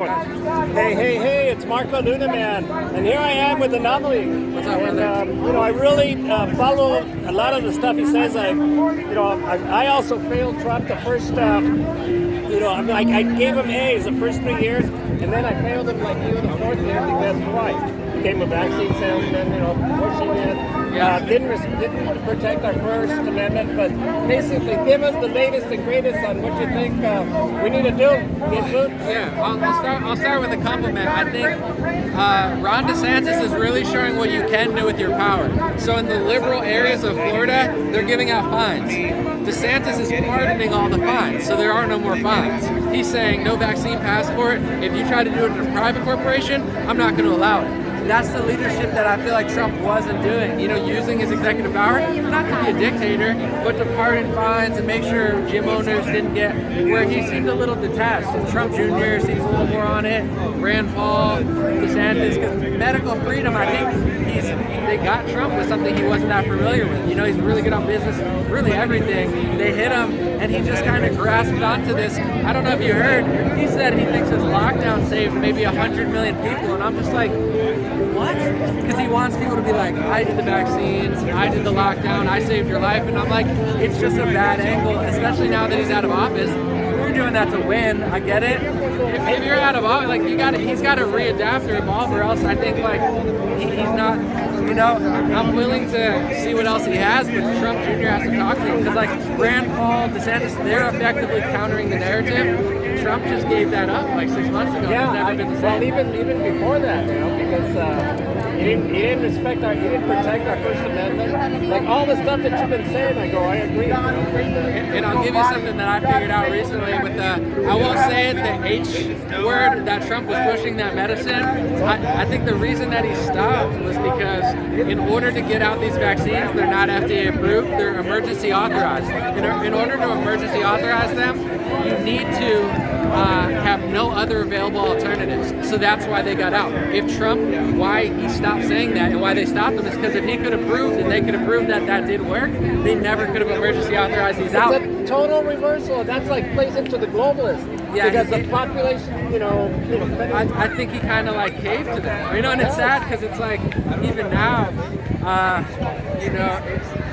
Hey, it's Marco Luna, man. And here I am with AN0MALY. What's up, brother? I really follow a lot of the stuff he says. I also failed Trump the first, I gave him A's the first 3 years, and then I failed him like you the fourth year because why? Became a vaccine salesman, pushing it. Didn't protect our First Amendment, but basically give us the latest and greatest on what you think we need to do. Get food. Yeah, I'll start with a compliment. I think Ron DeSantis is really showing what you can do with your power. So in the liberal areas of Florida, they're giving out fines. DeSantis is pardoning all the fines, so there are no more fines. He's saying no vaccine passport. If you try to do it in a private corporation, I'm not going to allow it. That's the leadership that I feel like Trump wasn't doing. Using his executive power, not to be a dictator, but to pardon fines and make sure gym owners didn't get, where he seemed a little detached. Trump Jr. seems a little more on it. Rand Paul, DeSantis, because medical freedom, I think they got Trump with something he wasn't that familiar with. He's really good on business, really everything. They hit him, and he just kind of grasped onto this. I don't know if you heard, he said he thinks his lockdown saved maybe 100 million people, and I'm just like, what? Because he wants people to be like, I did the vaccines, I did the lockdown, I saved your life, and I'm like, it's just a bad angle, especially now that he's out of office. You're doing that to win, I get it. If you're out of office, he's got to readapt or evolve, or else I think he's not. I'm willing to see what else he has, but Trump Jr. has to talk to him because Rand Paul, DeSantis, they're effectively countering the narrative. Trump just gave that up 6 months ago. Yeah, it's never been the same. Well, even before that, because he didn't respect he didn't protect our First Amendment. All the stuff that you've been saying, I agree. And I'll give you something that I figured out recently with I won't say it, the H word that Trump was pushing, that medicine. I think the reason that he stopped was because in order to get out these vaccines, they're not FDA approved, they're emergency authorized. In order to emergency authorize them, you need to have no other available alternatives. So that's why they got out. If Trump, why he stopped saying that and why they stopped him is because if he could have proved and they could have proved that did work, they never could have emergency authorized these out. It's a total reversal. That's plays into the globalists. Yeah, because the population, I think he kind of caved to that. And it's sad because it's even now,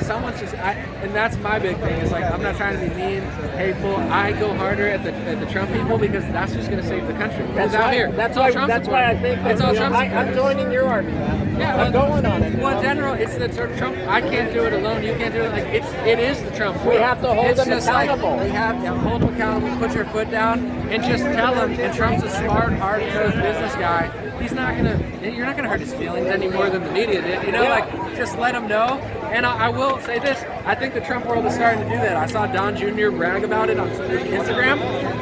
someone's just, and that's my big thing. It's I'm not trying to be mean, hateful. I go harder at the Trump people because that's just going to save the country. That's out right. here. That's why I think it's all Trump. I'm joining your army. Yeah, I'm going on it. Well, in general, it's the Trump. I can't do it alone. You can't do it. It is the Trump. We have to hold them accountable. We have to hold them accountable. Put your foot down and just tell them. And Trump's a smart, hard-nosed business guy. He's not gonna. You're not gonna hurt his feelings any more than the media did. Just let him know. And I will say this, I think the Trump world is starting to do that. I saw Don Jr. brag about it on Instagram.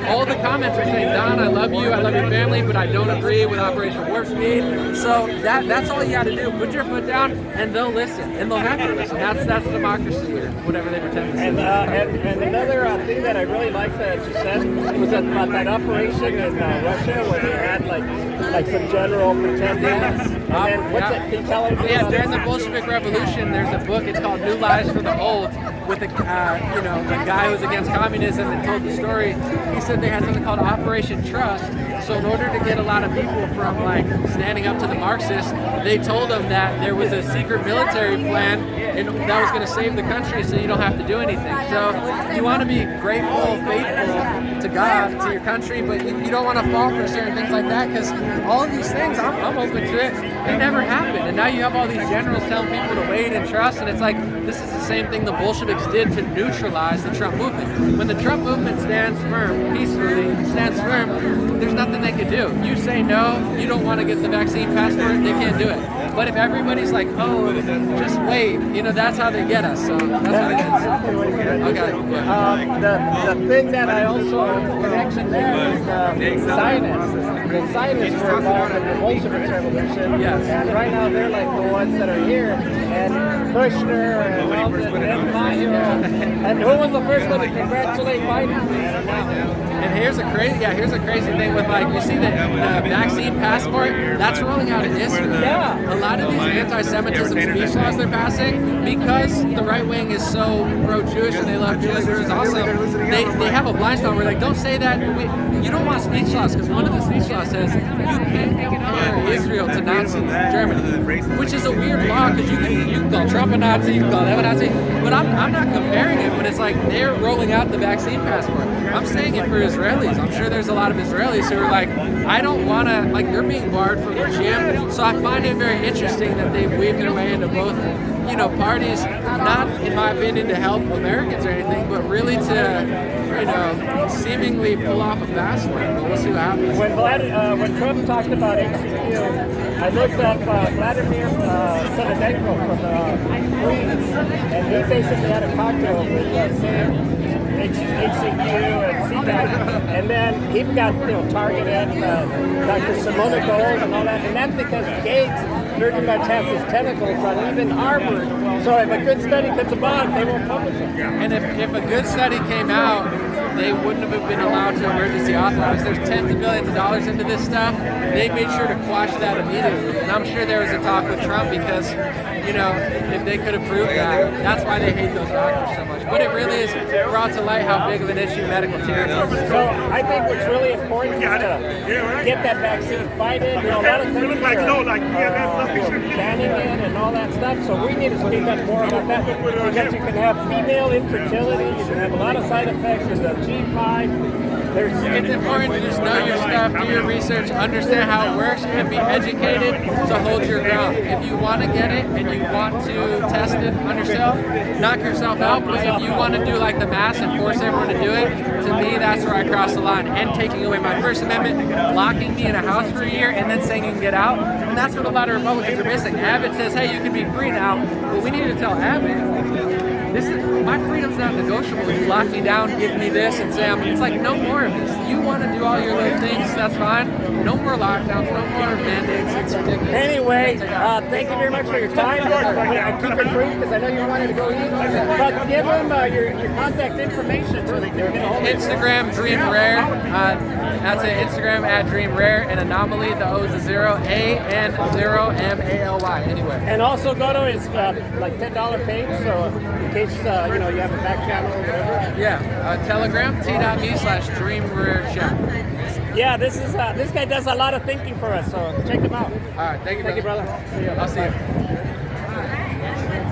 All the comments are saying, Don, I love you, I love your family, but I don't agree with Operation Warp Speed. So that's all you got to do. Put your foot down, and they'll listen, and they'll have to listen. That's democracy, or whatever they pretend to say. And another thing that I really liked that you said was about that operation in Russia where they had some general pretending. Yes. What's it? Can you tell them? Yeah, during the Bolshevik Revolution, there's a book. It's called New Lies for the Old, with a guy who was against communism and told the story. He said they had something called Operation Trust. So in order to get a lot of people from standing up to the Marxists, they told them that there was a secret military plan and that was going to save the country, so you don't have to do anything. So you want to be grateful, faithful to God, to your country, but you don't want to fall for certain things like that because all of these things, I'm open to it. They never happened, and now you have all these generals telling people to wait and trust, and it's this is the same thing the Bolsheviks did to neutralize the Trump movement. When the Trump movement stands firm, peacefully stands firm, there's nothing they can do. You say no, you don't want to get the vaccine passport, they can't do it. But if everybody's just wait, that's how they get us. So that's what it is. Okay. Yeah. The thing that I also connection there is the Zionists. The Zionists were involved in the Bolshevik Revolution. Yes. And right now they're the ones that are here. And Kushner and all the and who was the first one to congratulate Biden? And here's a crazy thing with you see the vaccine passport that's rolling out in Israel. Yeah. lot of these anti-Semitism speech laws they're passing, because the right wing is so pro-Jewish and they love Jews, which is awesome, they have a blind spot where like, don't say that. You don't want speech laws, because one of the speech laws says you can't compare Israel to Nazi Germany, which is a weird law, because you can call Trump a Nazi, you can call them a Nazi, but I'm not comparing it. But it's like they're rolling out the vaccine passport. I'm saying it for Israelis. I'm sure there's a lot of Israelis who are like, I don't want to, like, they're being barred from the gym. So I find it very interesting that they've weaved their way into both, you know, parties, not in my opinion to help Americans or anything, but really to, you know, seemingly pull off a passport. But we'll see what happens. When Trump talked about HCQ, I looked up Vladimir Semedenko from Greece, and he basically had a cocktail with Sam. HCQ and CDAC, and then he got targeted Dr. Simona Gold and all that, and that's because Gates very much has his tentacles on even Harvard. So if a good study comes about, they won't publish it. And if a good study came out, they wouldn't have been allowed to emergency authorize. There's tens of billions of dollars into this stuff. They made sure to quash that immediately. And I'm sure there was a talk with Trump because, you know, if they could have proved that, that's why they hate those doctors so much. But it really is brought to light how big of an issue medical tyranny is. So I think what's really important is to get that vaccine, fight it. You know, a lot of things are banning it and all that stuff. So we need to speak up more about that, because you can have female infertility, you can have a lot of side effects with the G5. It's important to just know your stuff, do your research, understand how it works, and be educated to hold your ground. If you want to get it and you want to test it on yourself, knock yourself out. But if you want to do like the mass and force everyone to do it, to me, that's where I cross the line. And taking away my First Amendment, locking me in a house for a year, and then saying you can get out. And that's what a lot of Republicans are missing. Abbott says, hey, you can be free now. Well, we need to tell Abbott, my freedom's not negotiable. You lock me down, give me this, and say, it's like, no more of this. You want to do all your little things, that's fine. No more lockdowns, no more mandates. It's ridiculous. Anyway, thank you very much for your time. I keep it brief because I know you wanted to go eat. But give them your contact information so they can get a hold of you. Instagram, Dream Rare. That's it. Instagram at Dream Rare, and Anomaly. The O is a 0, AN0MALY. Anyway. And also go to his like $10 page, so in case you have a back channel or whatever. Yeah, Telegram, t.me/DreamRareChat. Yeah, this guy does a lot of thinking for us, so check him out. All right, thank you, brother. See you. I'll see you.